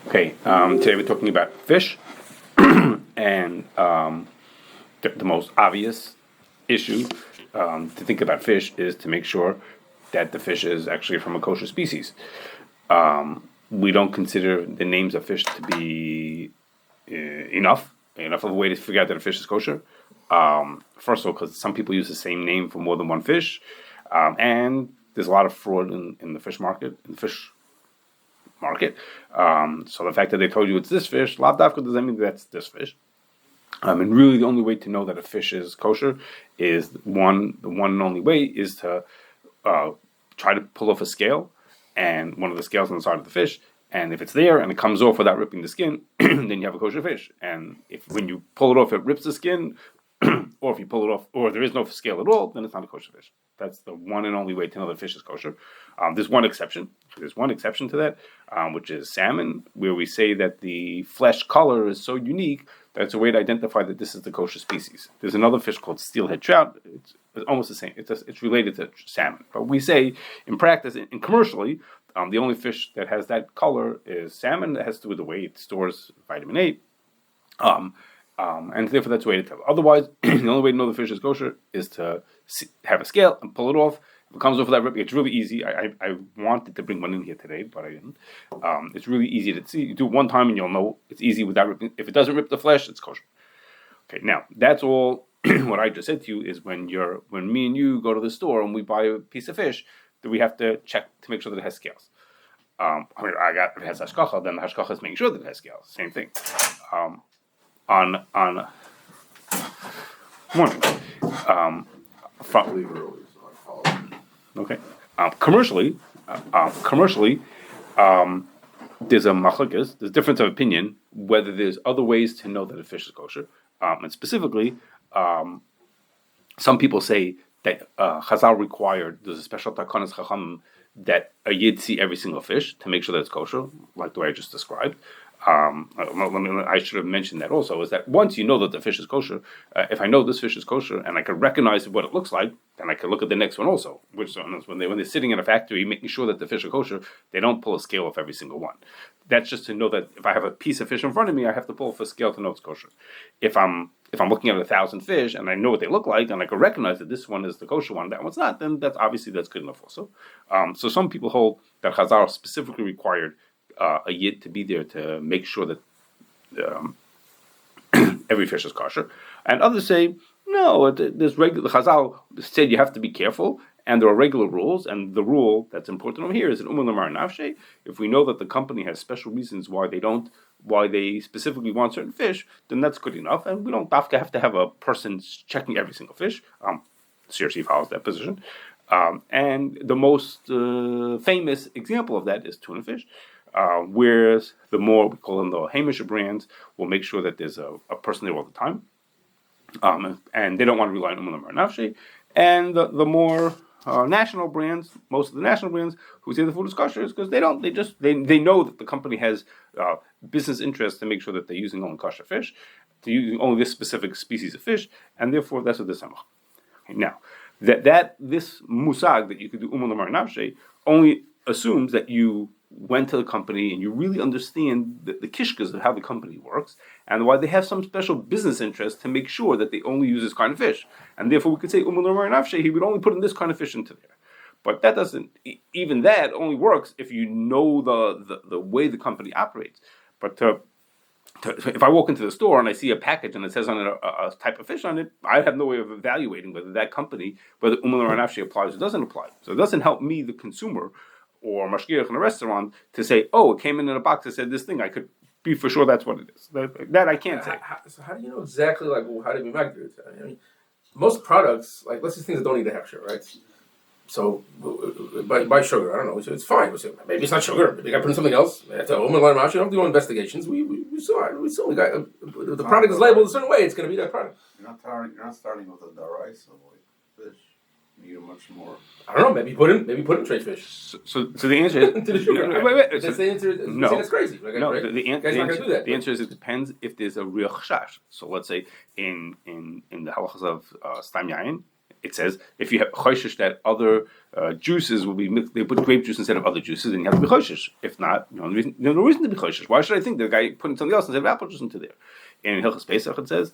Okay, today we're talking about fish, and the most obvious issue to think about fish is to make sure that the fish is actually from a kosher species. We don't consider the names of fish to be enough of a way to figure out that a fish is kosher. First of all, because some people use the same name for more than one fish, and there's a lot of fraud in the fish market, so the fact that they told you it's this fish, lav dafka doesn't mean that's this fish. And really the only way to know that a fish is kosher is the one and only way is to try to pull off a scale, and one of the scales on the side of the fish, and if it's there and it comes off without ripping the skin, then you have a kosher fish. And if when you pull it off it rips the skin, or if you pull it off, or there is no scale at all, then it's not a kosher fish. That's the one and only way to know that fish is kosher. There's one exception. There's one exception to that, which is salmon, where we say that the flesh color is so unique that it's a way to identify that this is the kosher species. There's another fish called steelhead trout. It's almost the same. It's related to salmon. But we say in practice and commercially, the only fish that has that color is salmon. That has to do with the way it stores vitamin A. And therefore that's the way to tell. Otherwise, the only way to know the fish is kosher is to have a scale and pull it off. If it comes off without ripping, it's really easy. I wanted to bring one in here today, but I didn't. It's really easy to see. You do it one time and you'll know it's easy without ripping. If it doesn't rip the flesh, it's kosher. Okay, now that's all. What I just said to you is when me and you go to the store and we buy a piece of fish, that we have to check to make sure that it has scales. If it has Hashgachah, then the Hashgachah is making sure that it has scales. Same thing. On morning. Okay. Commercially, there's a machlokes, there's difference of opinion whether there's other ways to know that a fish is kosher, and specifically, some people say that Chazal required there's a special takanas chacham that a yid see every single fish to make sure that it's kosher, like the way I just described. I should have mentioned that also, is that once you know that the fish is kosher, if I know this fish is kosher and I can recognize what it looks like, then I can look at the next one also. Which when they're sitting in a factory making sure that the fish are kosher, they don't pull a scale off every single one. That's just to know that if I have a piece of fish in front of me, I have to pull off a scale to know it's kosher. If I'm looking at 1,000 fish and I know what they look like and I can recognize that this one is the kosher one, that one's not, then that's good enough also. So some people hold that Chazal specifically required a yid to be there to make sure that every fish is kosher, and others say no. There's regular Chazal said you have to be careful, and there are regular rules. And the rule that's important over here is an umar nafshe. If we know that the company has special reasons why they specifically want certain fish, then that's good enough, and we don't have to have a person checking every single fish. Seriously follows that position, and the most famous example of that is tuna fish. Whereas the more, we call them the Hamish brands, will make sure that there's a person there all the time. And they don't want to rely on Umalam or Nafshi. And the more national brands, most of the national brands who say the food is kosher is because they know that the company has business interests to make sure that they're using only kosher fish, to using only this specific species of fish, and therefore that's what this is. Okay, now, that this musag that you could do Umalam or Nafshi only assumes that you went to the company and you really understand the kishkas of how the company works and why they have some special business interest to make sure that they only use this kind of fish. And therefore we could say, he would only put in this kind of fish into there. But that even that only works if you know the way the company operates. But if I walk into the store and I see a package and it says on it a type of fish on it, I have no way of evaluating whether that company, whether applies or doesn't apply. So it doesn't help me, the consumer, or mashgiach in a restaurant, to say, oh, it came in a box that said this thing. I could be for sure that's what it is. That I can't say. So how do you know exactly, how do you make it? I mean, most products, let's say things that don't need a hefsher, right? So, buy sugar, I don't know, it's fine. Maybe it's not sugar, maybe I put in something else. You don't do investigations. We saw we got, the product is labeled a certain way, it's going to be that product. You're not starting with a darais of fish. You're much more. I don't know. Maybe put in trade fish. So the answer is to the sugar. Wait. That's the answer. No, that's crazy. No, right? the answer is it depends if there's a real chashash. So let's say in the halachas of stam yayin, it says if you have choshesh that other juices will be mixed, they put grape juice instead of other juices, then you have to be choshesh. If not, no reason to be choshesh. Why should I think the guy putting something else instead of apple juice into there? And in Hilchos Pesach it says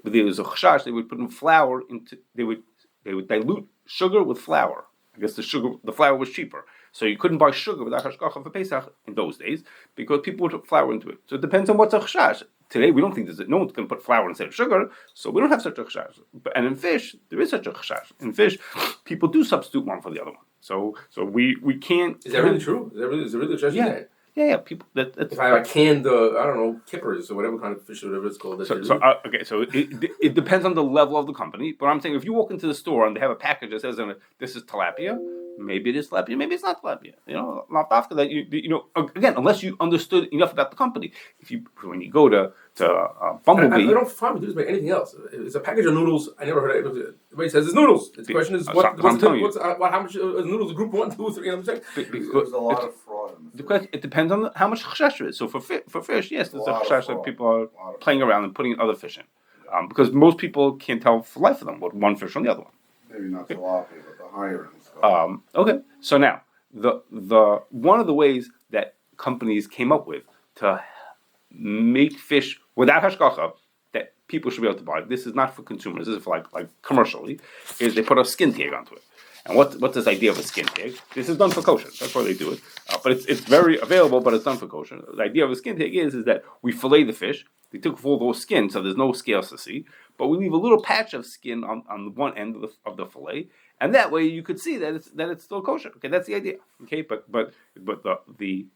there was a chashash they would put in flour into they would dilute sugar with flour. I guess the flour was cheaper, so you couldn't buy sugar without Hashgachah for Pesach in those days because people would put flour into it. So it depends on what's a chashash. Today we don't think no one's going to put flour instead of sugar, so we don't have such a chashash. And in fish, there is such a chashash. In fish, people do substitute one for the other one. So we can't. Is that really true? Is it really a chashash? Yeah. People that's if I canned, I don't know, kippers or whatever kind of fish or whatever it's called. So it depends on the level of the company. But I'm saying if you walk into the store and they have a package that says this is tilapia, maybe it is tilapia, maybe it's not tilapia. Not after that. Again, unless you understood enough about the company. When you go to Bumblebee, I don't find we do make anything else. It's a package of noodles. I never heard it. Everybody says it's noodles. The question is how much is noodles? Group 1, 2, 3. There's a lot of fraud. It depends on how much chashash there is. So for fish, yes, there's a chashash that people are playing around and putting other fish in, because most people can't tell for life of them what one fish from the other one. Maybe not tilapia, but the higher end stuff. Okay, so now the one of the ways that companies came up with to make fish without hashgacha that people should be able to buy. This is not for consumers. This is for like commercially. Is they put a skin tag onto it. And what's this idea of a skin tag? This is done for kosher. That's why they do it. But it's very available, but it's done for kosher. The idea of a skin tag is that we fillet the fish. They took all those skins, so there's no scales to see. But we leave a little patch of skin on one end of the fillet, and that way you could see that it's still kosher. Okay, that's the idea. Okay, but the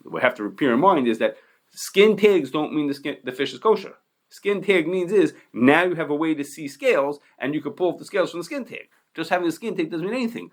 we have to bear in mind is that skin tags don't mean the fish is kosher. Skin tag means is now you have a way to see scales, and you can pull the scales from the skin tag. Just having a skin tag doesn't mean anything.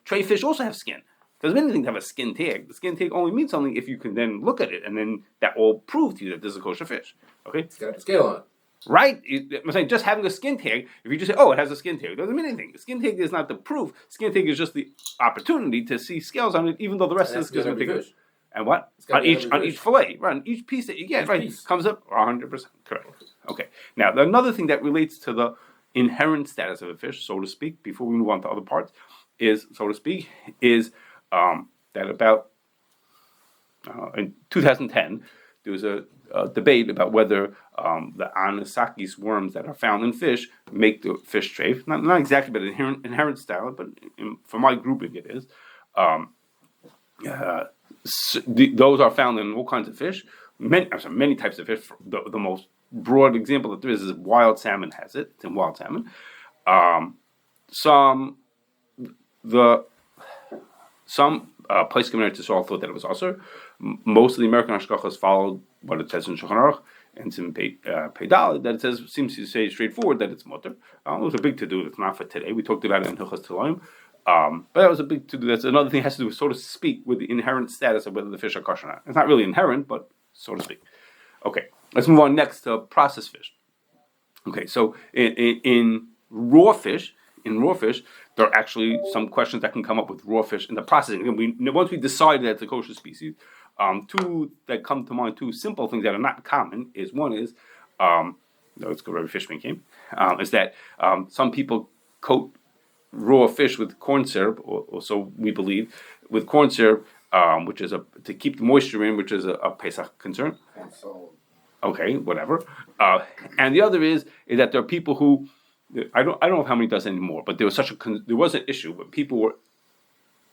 Tray fish also have skin. Doesn't mean anything to have a skin tag. The skin tag only means something if you can then look at it, and then that will prove to you that this is a kosher fish. Okay, it's got a scale on it. Right? I'm saying just having a skin tag, if you just say, oh, it has a skin tag, doesn't mean anything. The skin tag is not the proof. Skin tag is just the opportunity to see scales on it, even though the rest of the skin tag. And what? On each fillet, right? On each piece that you get, right? Comes up 100%. Correct. Okay. Now, another thing that relates to the inherent status of a fish, so to speak, before we move on to other parts, is that about in 2010, there was a debate about whether the anisakis worms that are found in fish make the fish treif. Not exactly, but inherent style, but for my grouping it is. Those are found in all kinds of fish, many types of fish. The most broad example that there is wild salmon has it. It's in wild salmon. Some place community thought that it was also. Most of the American hashgachas followed what it says in Shulchan Aruch and it's in Peidal that it seems to say straightforward that it's mutter. It was a big to do. It's not for today. We talked about it in Hilchos Telaim. But that was a big to do. That's another thing that has to do with, so to speak, with the inherent status of whether the fish are kosher or not. It's not really inherent, but so to speak. Okay, let's move on next to processed fish. Okay, so in raw fish, there are actually some questions that can come up with raw fish in the processing. And once we decide that it's a kosher species, two that come to mind, two simple things that are not common is one is, let's go where Fishman came, is that some people coat raw fish with corn syrup, or so we believe, with corn syrup, which is to keep the moisture in, which is a Pesach concern. Okay, whatever. And the other is that there are people who I don't know how many does anymore, but there was an issue where people were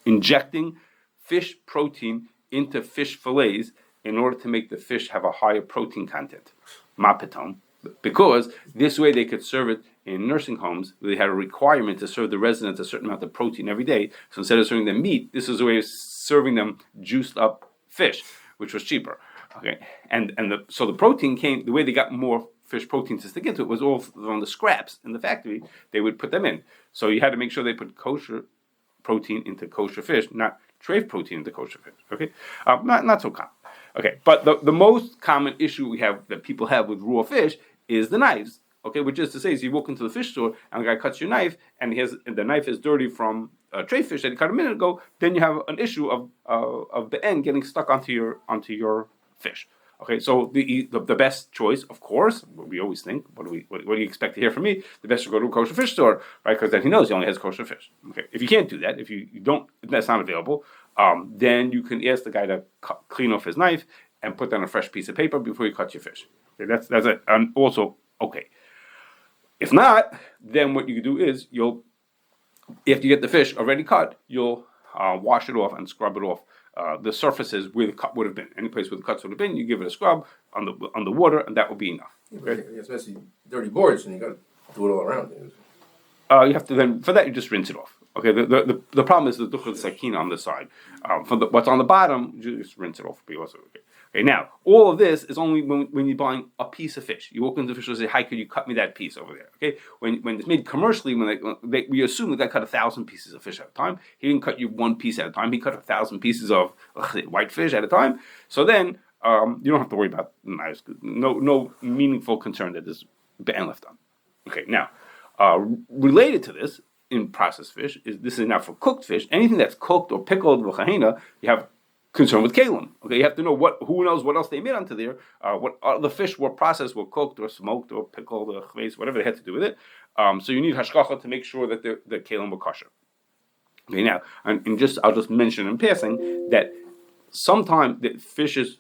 injecting fish protein into fish fillets in order to make the fish have a higher protein content, mapiton, because this way they could serve it in nursing homes. They had a requirement to serve the residents a certain amount of protein every day. So instead of serving them meat, this is a way of serving them juiced up fish, which was cheaper. Okay, so the protein came. The way they got more fish protein to stick into it was all on the scraps in the factory. They would put them in. So you had to make sure they put kosher protein into kosher fish, not treif protein into kosher fish. Okay, not so common. Okay, but the most common issue that people have with raw fish is the knives. Okay, which is to say, you walk into the fish store and the guy cuts your knife, and the knife is dirty from treif fish that he cut a minute ago. Then you have an issue of the end getting stuck onto your fish. Okay, so the best choice, of course, what we always think, what do you expect to hear from me? The best is to go to a kosher fish store, right? Because then he knows he only has kosher fish. Okay, if you can't do that, if you don't, if that's not available, then you can ask the guy to clean off his knife and put down a fresh piece of paper before you cut your fish. Okay, that's it. Also okay. If not, then what you do is after you get the fish already cut, you'll wash it off and scrub it off. The surfaces where the cut would have been, any place where the cuts would have been, you give it a scrub on the water, and that will be enough. Okay? Yeah, especially dirty boards, and you got to do it all around. You have to then for that you just rinse it off. Okay. The problem is the duchel sakina on the side. What's on the bottom, you just rinse it off. Okay. Now all of this is only when you're buying a piece of fish. You walk into the fish and say, "Hi, could you cut me that piece over there?" Okay. When it's made commercially, we assume the guy cut 1,000 pieces of fish at a time. He didn't cut you one piece at a time. He cut 1,000 pieces of white fish at a time. So then you don't have to worry about knives. No meaningful concern that there's ban left on. Okay. Now related to this in processed fish this is now for cooked fish. Anything that's cooked or pickled, you have concern with kalim. Okay, you have to know who knows what else they made onto there. What the fish were processed, were cooked or smoked or pickled or chves, whatever they had to do with it. So you need hashgachah to make sure that the kalim were kosher. Okay, now I'll just mention in passing that sometimes the fish is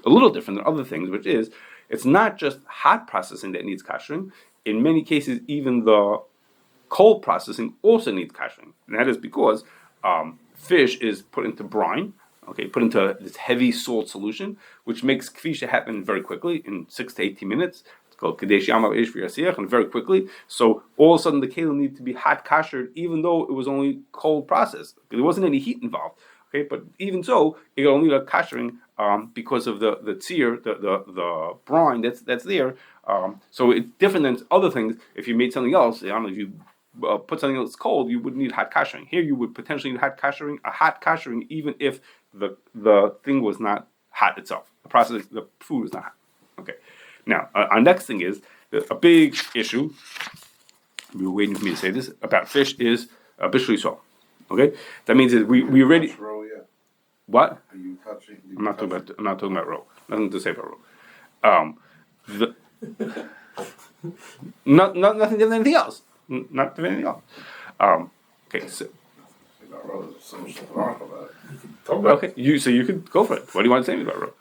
a little different than other things, which is it's not just hot processing that needs koshering. In many cases, even the cold processing also needs koshering, and that is because fish is put into brine, put into this heavy salt solution, which makes kfisha happen very quickly in 6 to 18 minutes. It's called kadesh yamav eish v'yasiach, and very quickly. So all of a sudden the kelim need to be hot koshered, even though it was only cold processed. There wasn't any heat involved. Okay, but even so, it only got koshering because of the tzir, the brine that's there. So it's different than other things. If you made something else, I don't know if you put something else cold, you would need hot koshering. Here, you would potentially need hot koshering, even if the thing was not hot itself. The food was not hot. Okay. Now, our next thing is a big issue. You were waiting for me to say this about fish is Bishul Yisroel. Okay, that means that we already. Roe yet? What? Are you touching? I'm not talking about roe. Nothing to say about roe. Nothing different than anything else. Not different than anything else. Okay, so. About roe, there's so much to talk about. Talk about Okay, you could go for it. What do you want to say about roe?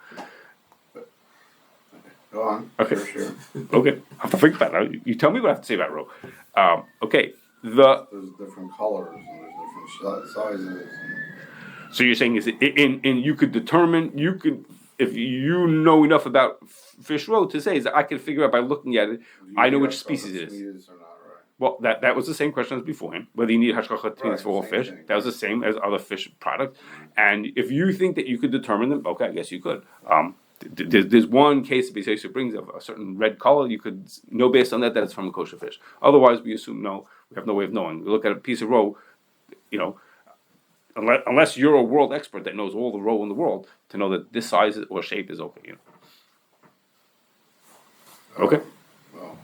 Go on. Okay. Sure. Okay, I have to think about it. You tell me what I have to say about roe. Okay, There's different colors and there's different sizes. So you're saying is in you could determine if you know enough about fish roe to say is that I can figure out by looking at it I know which species it is. Or not, right? Well, that was the same question as before him. Whether you need hashgachah right, for all fish, thing. That was the same as other fish products. And if you think that you could determine them, okay, I guess you could. There's one case that basically brings a certain red color. You could know based on that it's from a kosher fish. Otherwise, we assume no. We have no way of knowing. We look at a piece of roe, unless you're a world expert that knows all the roe in the world to know that this size or shape is okay. Okay. Well,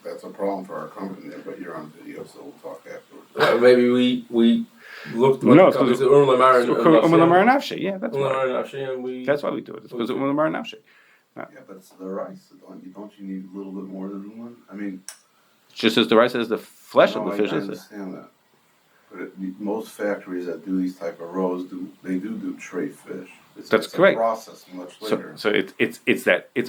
that's a problem for our company, but you're on video, so we'll talk afterwards. maybe we looked. No, it's because yeah, that's why. That's why we do it. It's because of Umar Nafshe. Yeah, but it's the rice. Don't you need a little bit more than one? I mean, just as the rice as the flesh of the fish I is. understand that. But most factories that do these type of rows do tray fish. That's correct. Process much later. So it's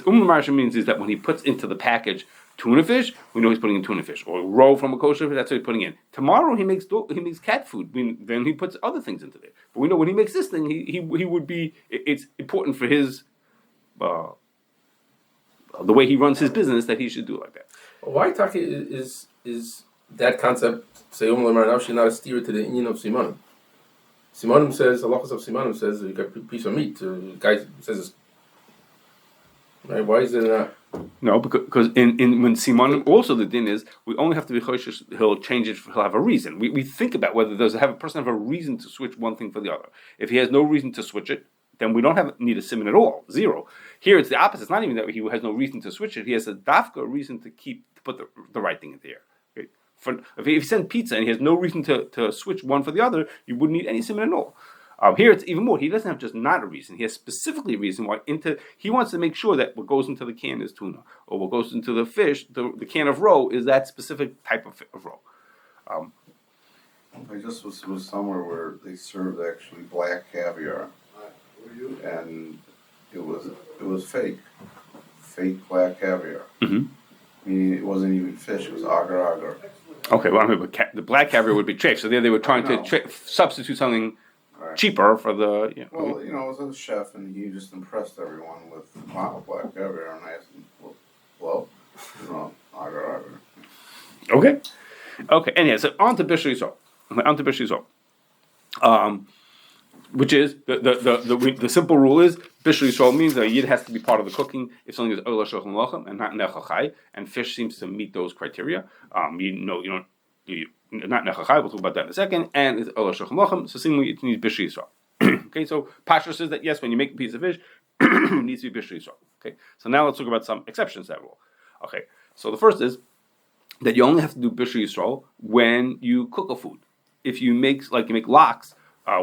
Umar means is that when he puts into the package tuna fish, we know he's putting in tuna fish, or roe from a kosher fish. That's what he's putting in. Tomorrow he makes cat food. Then he puts other things into there. But we know when he makes this thing, he would be. It's important for his the way he runs his business that he should do it like that. Why Taki is that concept? Say Nafshi not a steer to the Indian of Simanim. Simanim says halachas of Simanim says you got a piece of meat. The guy says it's, right. Why is it not? No, because in when Simanim also the din is we only have to be choshesh. He'll change it. He'll have a reason. We think about whether a person have a reason to switch one thing for the other. If he has no reason to switch it, then we don't need a siman at all. Zero. Here it's the opposite. It's not even that he has no reason to switch it. He has a dafka reason to put the right thing in there. Okay? If he sent pizza and he has no reason to switch one for the other, you wouldn't need any siman at all. Here it's even more. He doesn't have just not a reason. He has specifically a reason why he wants to make sure that what goes into the can is tuna, or what goes into the fish, the can of roe is that specific type of roe. I just was somewhere where they served actually black caviar, and it was fake black caviar. Mm-hmm. Meaning it wasn't even fish; it was agar agar. Okay, well, I mean, the black caviar would be treif. So there they were trying to substitute something cheaper for the. Well, I was a chef, and he just impressed everyone with black caviar, and I asked him, well, agar agar. Okay. Anyhow, so on to Bishul Yisroel. Which is the simple rule is Bishul Yisroel means that a yid has to be part of the cooking if something is ola shochem lochem and not nechachai, and fish seems to meet those criteria. You don't not nechachai. We'll talk about that in a second. And it's ola shochem lochem, so similarly it needs Bishul Yisroel. Okay, so Kashrus says that yes, when you make a piece of fish, it needs to be Bishul Yisroel. Okay, so now let's talk about some exceptions to that rule. Okay, so the first is that you only have to do Bishul Yisroel when you cook a food. If you make lox,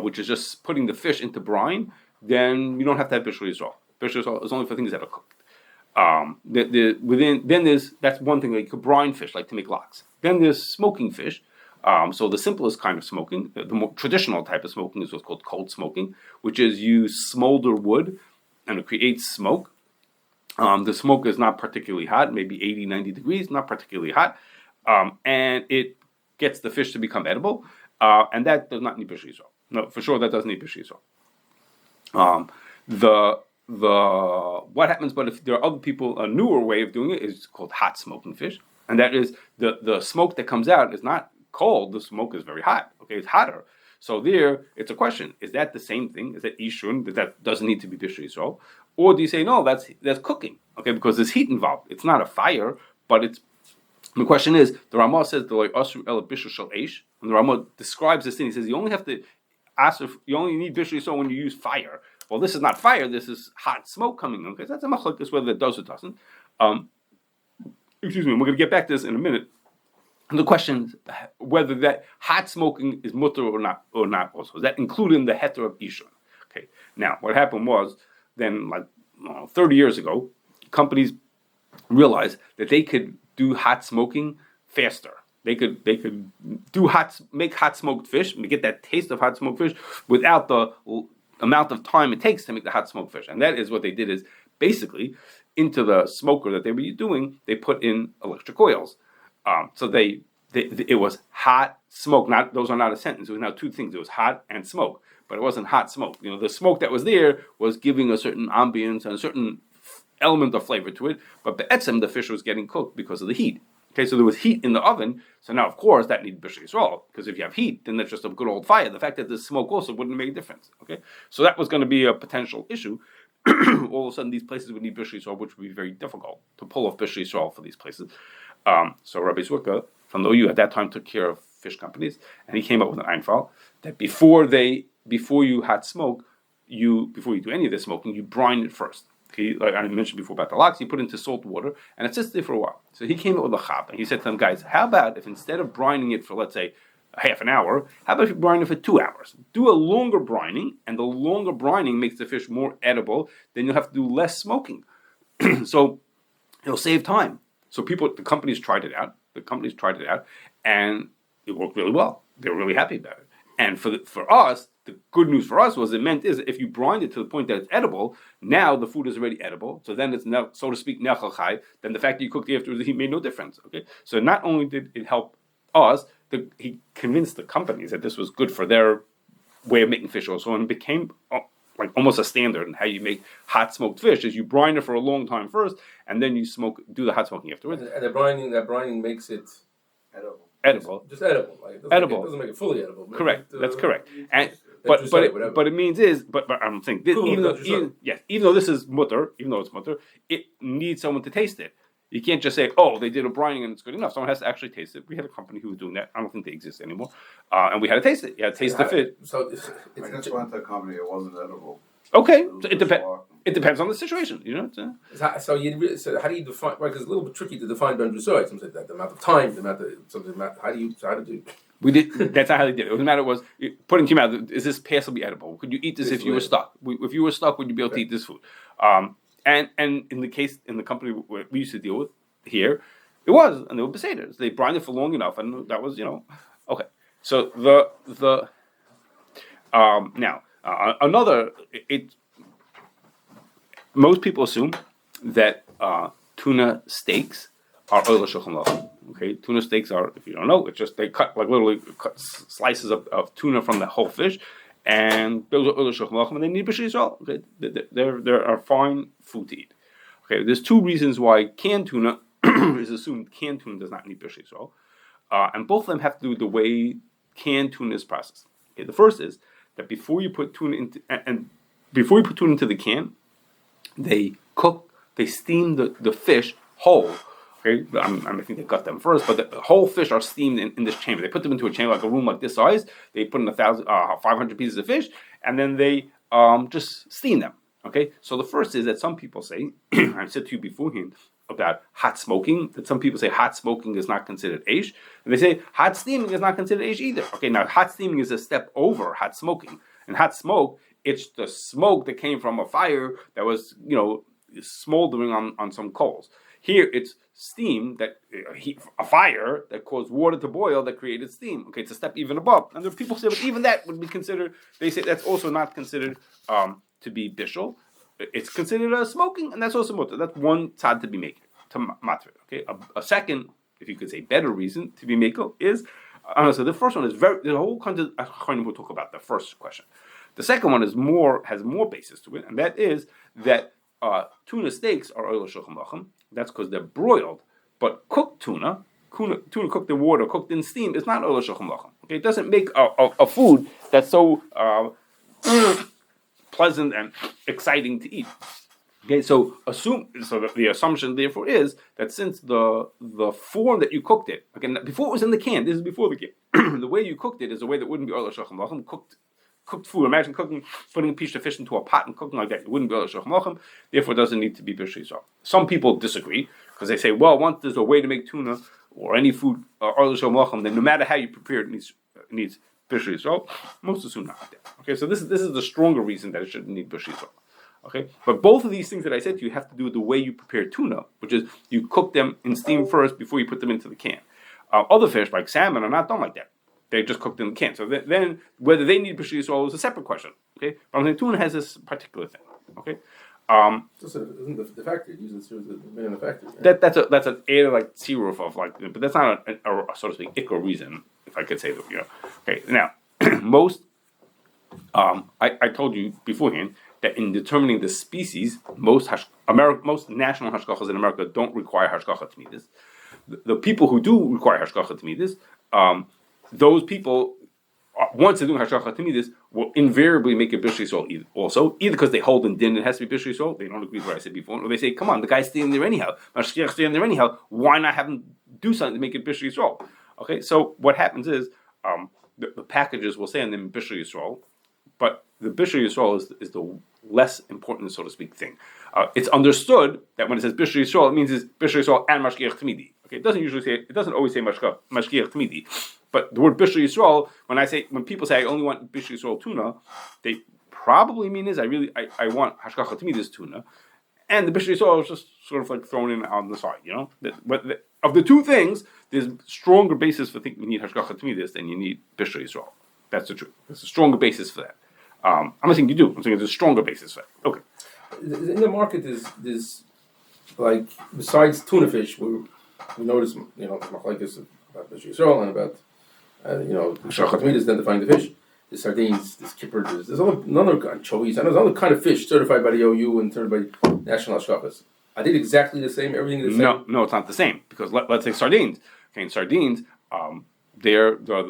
which is just putting the fish into brine, then you don't have to have Bishul Yisroel. Bishul Yisroel is only for things that are cooked. That's one thing, like you could brine fish, like to make lox. Then there's smoking fish. So the simplest kind of smoking, the more traditional type of smoking is what's called cold smoking, which is you smolder wood and it creates smoke. The smoke is not particularly hot, maybe 80, 90 degrees, not particularly hot. And it gets the fish to become edible. And that does not need Bishul Yisroel. No, for sure that doesn't need Bishul Yisroel. What happens, but if there are other people, a newer way of doing it is called hot smoking fish. And that is the smoke that comes out is not cold, the smoke is very hot. Okay, it's hotter. So there, it's a question. Is that the same thing? Is that Ishun, that doesn't need to be Bishul Yisroel? Or do you say, no, that's cooking? Okay, because there's heat involved. It's not a fire, but it's. The question is, the Ramah says the Asru El Bishul Shel Eish, and the Ramah describes this thing. He says you only have to ask if you only need Bishul Yisroel when you use fire. Well, this is not fire. This is hot smoke coming. Okay, so that's a machlokes whether it does or doesn't. Excuse me. We're going to get back to this in a minute. And the question is whether that hot smoking is mutter or not also. Is that including the heter of Ishun? Okay. Now, what happened was then, 30 years ago, companies realized that they could do hot smoking faster. They could make hot smoked fish and get that taste of hot smoked fish without the amount of time it takes to make the hot smoked fish. And that is what they did is basically into the smoker that they were doing, they put in electric coils. So it was hot smoke. Those are not a sentence. It was now two things. It was hot and smoke, but it wasn't hot smoke. The smoke that was there was giving a certain ambience and a certain element of flavor to it. But be'etzem, the fish was getting cooked because of the heat. Okay, so there was heat in the oven. So now, of course, that needed Bishul Yisroel, because if you have heat, then that's just a good old fire. The fact that there's smoke also wouldn't make a difference. Okay, so that was going to be a potential issue. All of a sudden, these places would need Bishul Yisroel, which would be very difficult to pull off Bishul Yisroel for these places. So Rabbi Zurka from the OU at that time took care of fish companies, and he came up with an einfal that before you hot smoke, before you do any of this smoking, you brine it first. Like I mentioned before about the lox, you put it into salt water and it sits there for a while. So he came up with a chap and he said to them, guys, how about if instead of brining it for, let's say, half an hour, how about if you brine it for 2 hours? Do a longer brining, and the longer brining makes the fish more edible, then you'll have to do less smoking. So it'll save time. So the companies tried it out, and it worked really well. They were really happy about it. And for us, the good news for us was if you brine it to the point that it's edible, now the food is already edible. So then it's, so to speak, nechachai. Then the fact that you cooked it after the heat made no difference. Okay, so not only did it help us, he convinced the companies that this was good for their way of making fish also, and it became like almost a standard in how you make hot smoked fish. Is you brine it for a long time first, and then you do the hot smoking afterwards. And that brining makes it edible. Just edible. Like it doesn't make it fully edible. Correct. That's correct. And but it means but I'm saying this, even though this is mutter, even though it's mutter, it needs someone to taste it. You can't just say, oh, they did a brining and it's good enough. Someone has to actually taste it. We had a company who was doing that. I don't think they exist anymore. And we had to taste it. You had to taste the fish. I just went to a company that wasn't edible. Okay, so it depends on the situation, So how do you define? Right, because it's a little bit tricky to define ben drusoy. Something like that, the amount of time, how do you? We did. That's not how they did it. What matter was put into your mouth. Is this passably edible? Could you eat this if you were stuck? If you were stuck, would you be able to eat this food? And in the company we used to deal with here, it was, and they were beseders. They brined it for long enough, and that was okay. So most people assume that tuna steaks are oil shulchan aruch. Okay, tuna steaks are, if you don't know, it's just they cut slices of tuna from the whole fish, and those are oil shulchan aruch, and they need b'shul yisrael. Okay, there are fine food to eat. Okay, there's two reasons why canned tuna is assumed canned tuna does not need b'shul yisrael, and both of them have to do with the way canned tuna is processed. Okay, the first is that before you put tuna into the can, they steam the fish whole. Okay, I think they cut them first, but the whole fish are steamed in this chamber. They put them into a chamber, like a room like this size. They put in 500 pieces of fish, and then they just steam them. Okay, so the first is that some people say, I said to you beforehand about hot smoking, that some people say hot smoking is not considered eish, and they say hot steaming is not considered eish either. Okay, now hot steaming is a step over hot smoking. And hot smoke, it's the smoke that came from a fire that was, smoldering on some coals. Here, it's steam that a fire that caused water to boil that created steam. Okay, it's a step even above. And there are people say, but even that would be considered. They say that's also not considered to be bishul. It's considered smoking, and that's also mutter. That's one tzad to be making to matri. Okay, a second, if you could say, better reason to be makel is. So the first one is there's a whole kind of we'll talk about the first question. The second one has more basis to it, and that is that tuna steaks are oil shulchan aruch. That's because they're broiled, but cooked tuna cooked in water, cooked in steam, is not oil shulchan aruch. Okay, it doesn't make a food that's so pleasant and exciting to eat. Okay, so the assumption therefore is that since the form that you cooked it, again, before it was in the can, this is before the can, the way you cooked it is a way that wouldn't be oil shulchan aruch. Cooked food. Imagine putting a piece of fish into a pot and cooking like that. It wouldn't be oil shulchan aruch. Therefore, it doesn't need to be b'shul yisrael. Some people disagree because they say, well, once there's a way to make tuna or any food oil shulchan aruch, then no matter how you prepare it, needs b'shul yisrael. Most assume not like that. Okay, so this is the stronger reason that it shouldn't need b'shul yisrael. Okay, but both of these things that I said to you have to do with the way you prepare tuna, which is you cook them in steam first before you put them into the can. Other fish like salmon are not done like that. They're just cooked in the can. So then whether they need b'shul yisrael is a separate question. Okay, but I'm saying tuna has this particular thing. Okay, isn't the factory uses the man in the factory? Right? That's an air like tziruf of like, but that's not a so to speak ikar reason, if I could say that. Okay, now most I told you beforehand that in determining the species, most national hashgachas in America don't require hashgacha t'midas. The people who do require hashgacha t'midas, those people, once they're doing hashgacha t'midas, will invariably make a b'shul yisrael also, either because they hold in din it has to be b'shul yisrael, they don't agree with what I said before, or they say, come on, the guy's standing there anyhow, mashgiach standing there anyhow, why not have him do something to make it b'shul yisrael? Okay, so what happens is, the packages will say on them b'shul yisrael, but the b'shul yisrael is the less important, so to speak, thing. It's understood that when it says b'shul yisrael, it means it's b'shul yisrael and mashgiach t'midi. Okay, it doesn't always say mashgiach t'midi, but the word b'shul yisrael, when people say I only want b'shul yisrael tuna, they probably mean is I want hashgacha t'midas tuna, and the b'shul yisrael is just sort of like thrown in on the side, But of the two things, there's stronger basis for thinking you need hashgacha t'midas than you need b'shul yisrael. That's the truth. There's a stronger basis for that. I'm not saying you do. I'm saying there's a stronger basis for it. Okay. In the market, there's like besides tuna fish, we notice like this about Bishul Yisroel and about Hashgachah T'midas identifying the fish. There's sardines, there's kipper, there's another anchovies. There's another kind of fish certified by the OU and certified by National Hashgachas. I did exactly the same. Everything the same. No, it's not the same because let's say sardines. Okay, in sardines, there are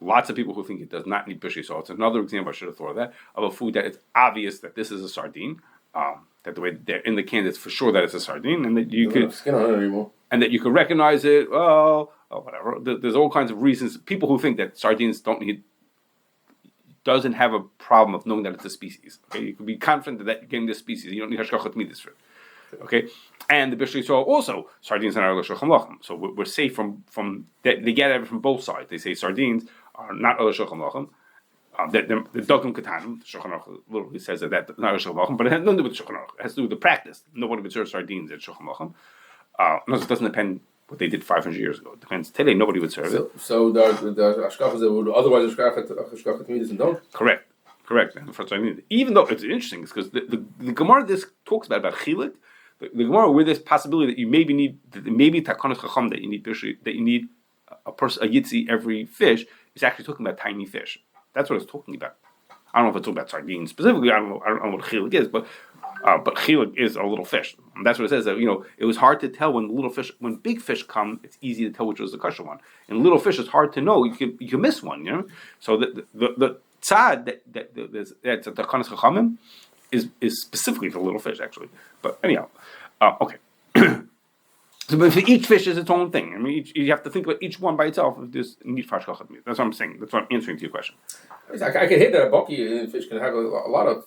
lots of people who think it does not need b'shul yisrael. It's another example, I should have thought of that, of a food that it's obvious that this is a sardine, that the way they're in the can, it's for sure that it's a sardine, and that you could skin on it anymore, and that you could recognize it. Well, whatever. There's all kinds of reasons. People who think that sardines doesn't have a problem of knowing that it's a species. Okay, you can be confident that you're getting this species. You don't need hashgachah t'midas for it. Okay, and the Bishul Yisroel also sardines are not shulchan lachem. So we're safe from they get it from both sides. They say sardines are not shulchan lachem. The dogum katanim, the Shulchan Aruch literally says that that's not Shulchan Aruch, but it has nothing to do with Shulchan Aruch. It has to do with the practice. Nobody would serve sardines at Shulchan Aruch. No, it doesn't depend what they did 500 years ago. It depends today. Nobody would serve it. So the Hashgachah that would otherwise Hashgachah Tamidus and don't. Correct. And for sardines, even though it's interesting, it's because the Gemara this talks about chilik. The Gemara with this possibility that you maybe takanas chacham that you need a yitzi every fish is actually talking about tiny fish. That's what it's talking about. I don't know if it's talking about sardines specifically. I don't know what chilik is, but chilik is a little fish. And that's what it says. That it was hard to tell when big fish come. It's easy to tell which was the kosher one. And little fish, it's hard to know. You can miss one. So the tzad that's at the takanas chachamim is specifically for little fish actually. But anyhow, okay. So, but for each fish is its own thing. I mean, you have to think about each one by itself. If there's need for hashgachah. That's what I'm saying. That's what I'm answering to your question. I can hit that a bucky fish can have a lot of,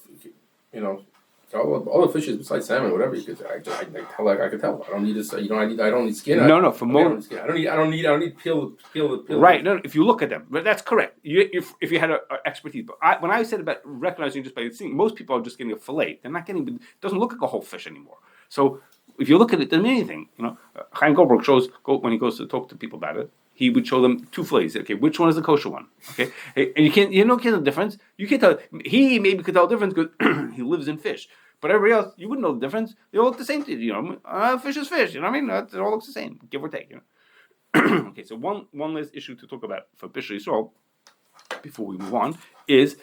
all the fishes besides salmon, whatever. I could tell. I don't need this. I don't need skin. No. For most, I don't need peel. Right. No. If you look at them, but that's correct. If you had an expertise, but when I said about recognizing just by seeing, most people are just getting a fillet. They're not getting. It doesn't look like a whole fish anymore. So if you look at it, doesn't mean anything. Chaim Goldberg shows when he goes to talk to people about it. He would show them two fillets. Okay, which one is the kosher one? Okay, and you can't tell the difference. You can't tell. He maybe could tell the difference because he lives in fish. But everybody else, you wouldn't know the difference. They all look the same to you. Fish is fish. You know what I mean? It all looks the same, give or take. Okay, so one last issue to talk about for Bishul Yisroel before we move on is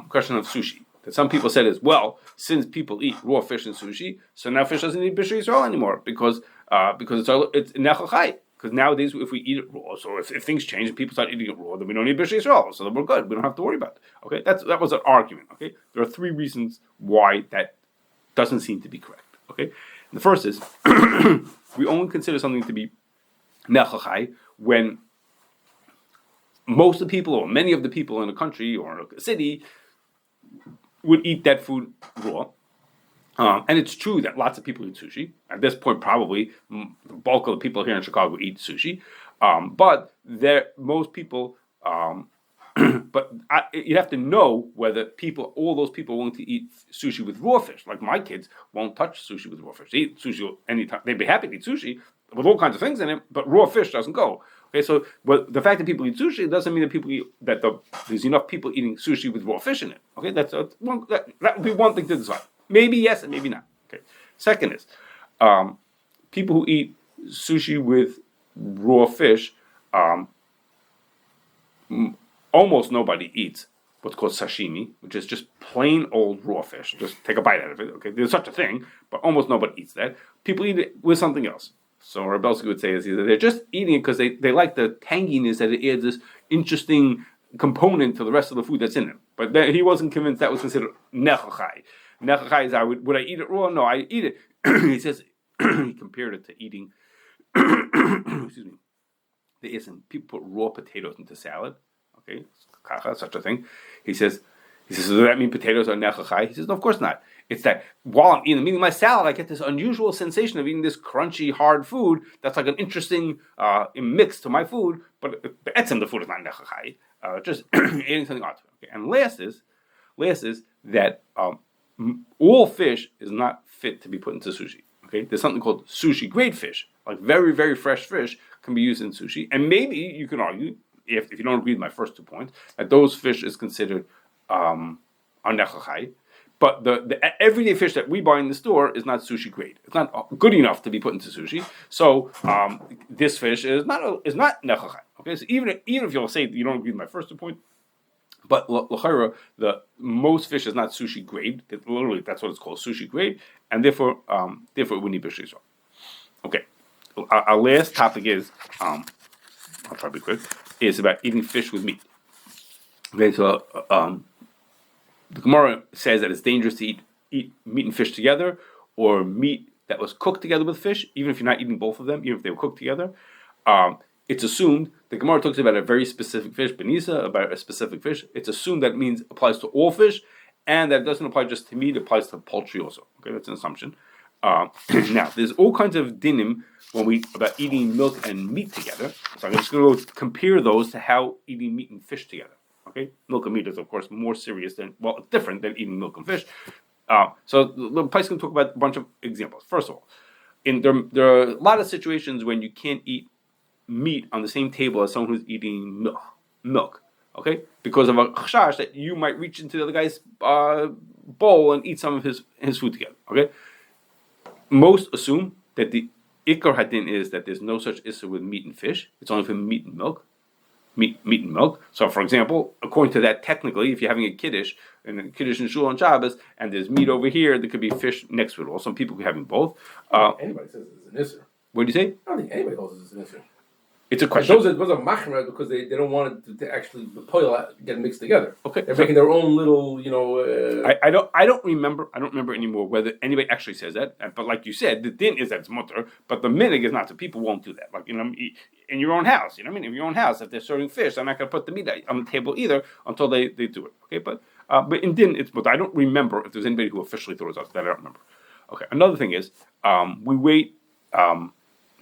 question of sushi. That some people said is, well, since people eat raw fish in sushi, so now fish doesn't need Bishul Yisroel anymore because it's nechachai. Because nowadays, if we eat it raw, so if things change and people start eating it raw, then we don't need Bishul Yisroel, so then we're good. We don't have to worry about it. Okay, that was an argument. Okay, there are three reasons why that doesn't seem to be correct. Okay, the first is we only consider something to be nechachai when most of the people or many of the people in a country or a city would eat that food raw. And it's true that lots of people eat sushi. At this point, probably the bulk of the people here in Chicago eat sushi. But most people, you'd have to know whether all those people are willing to eat sushi with raw fish. Like my kids won't touch sushi with raw fish. They eat sushi anytime. They'd be happy to eat sushi with all kinds of things in it, but raw fish doesn't go. Okay, so the fact that people eat sushi doesn't mean that there's enough people eating sushi with raw fish in it. Okay, that would be one thing to decide. Maybe yes and maybe not. Okay. Second is people who eat sushi with raw fish. Almost nobody eats what's called sashimi, which is just plain old raw fish. Just take a bite out of it. Okay, there's such a thing, but almost nobody eats that. People eat it with something else. So Rebelski would say is either they're just eating it because they like the tanginess that it adds this interesting component to the rest of the food that's in it. But he wasn't convinced that was considered nechachai. Nechachai is would I eat it raw? No, I eat it. He says he compared it to eating. Excuse me. There isn't people put raw potatoes into salad. Okay, such a thing. He says, does that mean potatoes are nechachai? He says, no, of course not. It's that while I'm eating my salad, I get this unusual sensation of eating this crunchy, hard food that's like an interesting mix to my food, but the food is not nechachai. Just eating something odd. Okay. And last is that all fish is not fit to be put into sushi. Okay, there's something called sushi grade fish, like very, very fresh fish can be used in sushi, and maybe you can argue, if you don't agree with my first 2 points, that those fish is considered nechachai. But the everyday fish that we buy in the store is not sushi grade. It's not good enough to be put into sushi. So this fish is not nechachai. Okay, so even if you'll say you don't agree with my first 2 points, but l'chayra, the most fish is not sushi grade. Literally, that's what it's called, sushi grade, and therefore we need Bishul Yisroel. Okay, our last topic is I'll try to be quick. Is about eating fish with meat. Okay, so the Gemara says that it's dangerous to eat meat and fish together, or meat that was cooked together with fish, even if you're not eating both of them, even if they were cooked together. It's assumed, the Gemara talks about a very specific fish, benisa, about a specific fish. It's assumed that applies to all fish, and that it doesn't apply just to meat, it applies to poultry also. Okay, that's an assumption. Now, there's all kinds of dinim about eating milk and meat together. So I'm just going to compare those to how eating meat and fish together. Okay, milk and meat is of course more serious it's different than eating milk and fish. So the place can talk about a bunch of examples. First of all, there are a lot of situations when you can't eat meat on the same table as someone who's eating milk. Okay, because of a chashash that you might reach into the other guy's bowl and eat some of his food together. Okay, most assume that the ikar hadin is that there's no such issue with meat and fish. It's only for meat and milk. Meat and milk. So, for example, according to that, technically, if you're having a kiddush and shul on Shabbos, and there's meat over here, there could be fish next to it. Or some people could be having both. Anybody says it's an issue. What do you say? I don't think anybody calls it an issue. It's a question. Those are machmer because they don't want it to actually get mixed together. Okay, they're making their own little, I don't remember anymore whether anybody actually says that. But like you said, the din is that it's mutter, but the minig is not. So people won't do that. Like in your own house, in your own house, if they're serving fish, they're not going to put the meat on the table either until they do it. Okay, but in din it's mutter. I don't remember if there's anybody who officially throws us that. I don't remember. Okay, another thing is we wait.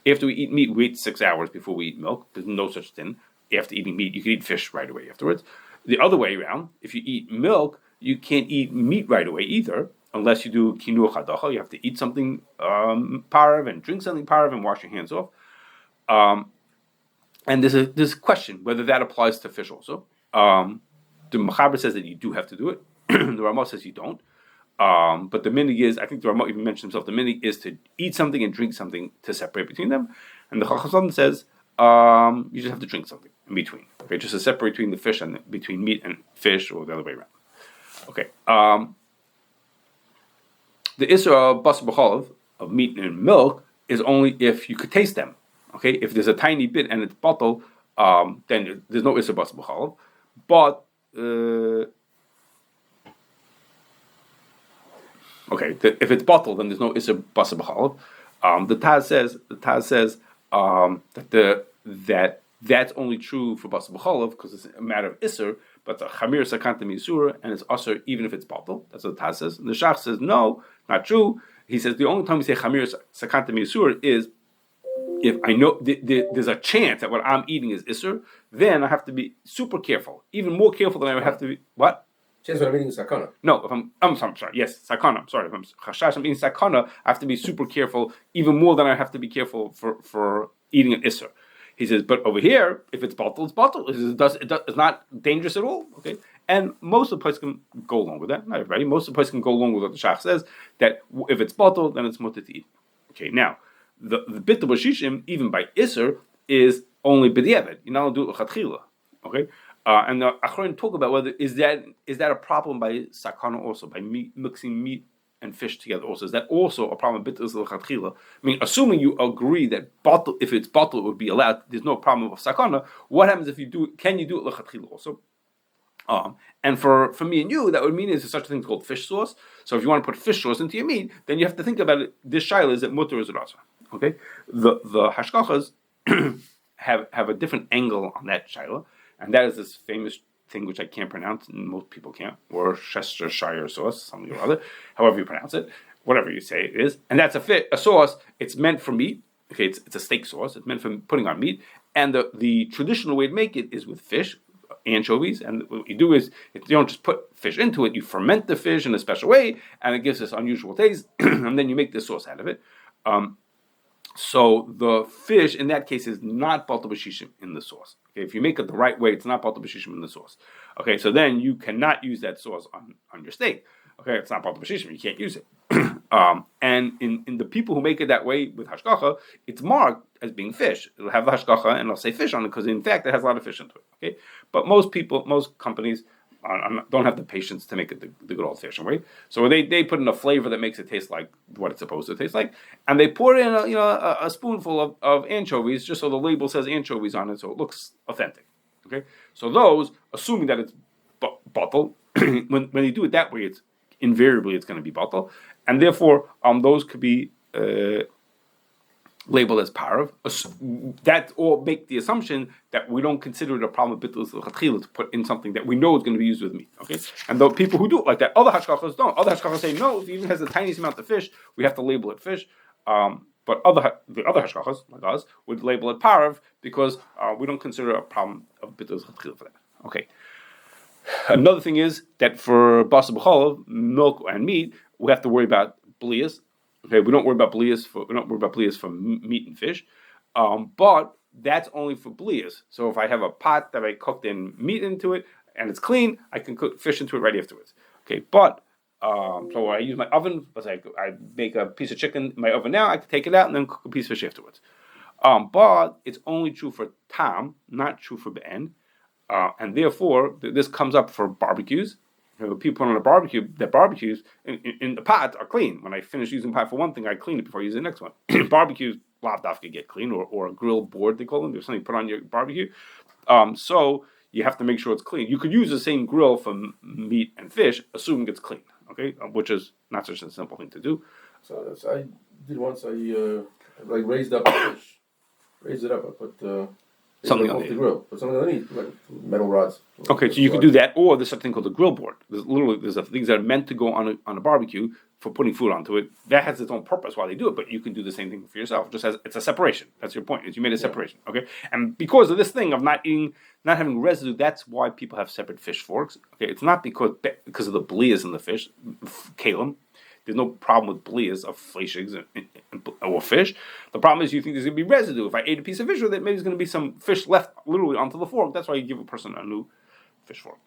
After we eat meat, we wait 6 hours before we eat milk. There's no such thing. After eating meat, you can eat fish right away afterwards. The other way around, if you eat milk, you can't eat meat right away either, unless you do kinuach hadacha. You have to eat something parav and drink something parav and wash your hands off. And there's a question whether that applies to fish also. The Mechaber says that you do have to do it. The Ramah says you don't. But the minig is, I think the Ramah even mentioned himself, the minig is to eat something and drink something to separate between them. And the Chacham says you just have to drink something in between. Okay, just to separate between the fish and between meat and fish, or the other way around. Okay. The Isra Bas B'chalav of meat and milk is only if you could taste them. Okay, if there's a tiny bit and it's bottled, then there's no Isra Bas B'chalav. But if it's bottled, then there's no Isser Basa B'chalav. The Taz says that that's only true for Basa B'chalav because it's a matter of Isser, but the Chamir Sakanta Misura and it's Usser even if it's bottled. That's what the Taz says. And the Shach says no, not true. He says the only time we say Chamir Sakanta Misura is if I know there's a chance that what I'm eating is Isser, then I have to be super careful, even more careful than I would have to be. What? Chance when I'm eating sakana. No, if I'm sorry. Yes, sakana. I'm sorry. If I'm chashash, I'm eating sakana. I have to be super careful, even more than I have to be careful for eating an isser. He says, but over here, if it's bottled, it's bottled. It's not dangerous at all. Okay, and most of the places can go along with that. Not everybody. Most of the places can go along with what the shach says that if it's bottled, then it's mutter to eat. Okay, now the bit of shishim, even by isser, is only b'diavad. You not do chatchila. Okay. And the Achron talk about whether is that a problem by sakana also, by mixing meat and fish together also. Is that also a problem with I mean, assuming you agree that if it's bottled it would be allowed, there's no problem with sakana. What happens if you do? Can you do it lechatchila also? And for me and you, that would mean is such a thing called fish sauce. So if you want to put fish sauce into your meat, then you have to think about it. This shaila is it mutter or is it rasa? Okay, the Hashgachas have a different angle on that shaila. And that is this famous thing which I can't pronounce, and most people can't, or Worcestershire sauce, something or other, however you pronounce it, whatever you say it is. And that's a sauce. It's meant for meat. Okay, it's a steak sauce. It's meant for putting on meat. And the traditional way to make it is with fish, anchovies. And what you do is you don't just put fish into it. You ferment the fish in a special way, and it gives this unusual taste. And then you make this sauce out of it. So the fish in that case is not batal b'shishim in the sauce. Okay, if you make it the right way, it's not batal b'shishim in the sauce. Okay, so then you cannot use that sauce on your steak. Okay, it's not batal b'shishim, you can't use it. And in the people who make it that way with hashgacha, it's marked as being fish. It'll have the hashgacha and it'll say fish on it because in fact it has a lot of fish into it. Okay, but most companies don't have the patience to make it the good old-fashioned way. So they put in a flavor that makes it taste like what it's supposed to taste like, and they pour in a spoonful of anchovies just so the label says anchovies on it, so it looks authentic. Okay, so those, assuming that it's bottled, when you do it that way, it's invariably going to be bottled, and therefore those could be labeled as parav. That all make the assumption that we don't consider it a problem with bittul l'chatchila to put in something that we know is going to be used with meat. Okay, and the people who do it like that, other hashgachas don't. Other hashgachas say no, if it even has the tiniest amount of fish, we have to label it fish. But the other hashgachas like us would label it parav because we don't consider a problem of bittul l'chatchila for that. Okay. Another thing is that for basa b'cholav, milk and meat, we have to worry about blias. Okay, we don't worry about blias for meat and fish, but that's only for blias. So if I have a pot that I cooked in meat into it and it's clean, I can cook fish into it right afterwards. Okay, but so I use my oven. I make a piece of chicken in my oven now. I can take it out and then cook a piece of fish afterwards. But it's only true for tam, not true for be'en. And therefore, this comes up for barbecues. People put on a barbecue, their barbecues in the pot are clean. When I finish using pot for one thing, I clean it before I use the next one. Barbecues, lav dafka get clean, or a grill board, they call them. There's something put on your barbecue. So you have to make sure it's clean. You could use the same grill for meat and fish, assuming it's clean, okay? Which is not such a simple thing to do. So I did once, I raised up the fish. Raised it up, I put... something off the grill, but something underneath, like metal rods. Okay, so you can do that, or there's something called the grill board. There's things that are meant to go on a barbecue for putting food onto it. That has its own purpose why they do it, but you can do the same thing for yourself. Just as it's a separation. That's your point. Is you made a separation. Okay, and because of this thing of not having residue, that's why people have separate fish forks. Okay, it's not because of the blias in the fish, kalim. There's no problem with blias of fleishigs or fish. The problem is you think there's going to be residue. If I ate a piece of fish with it, maybe there's going to be some fish left literally onto the fork. That's why you give a person a new fish fork.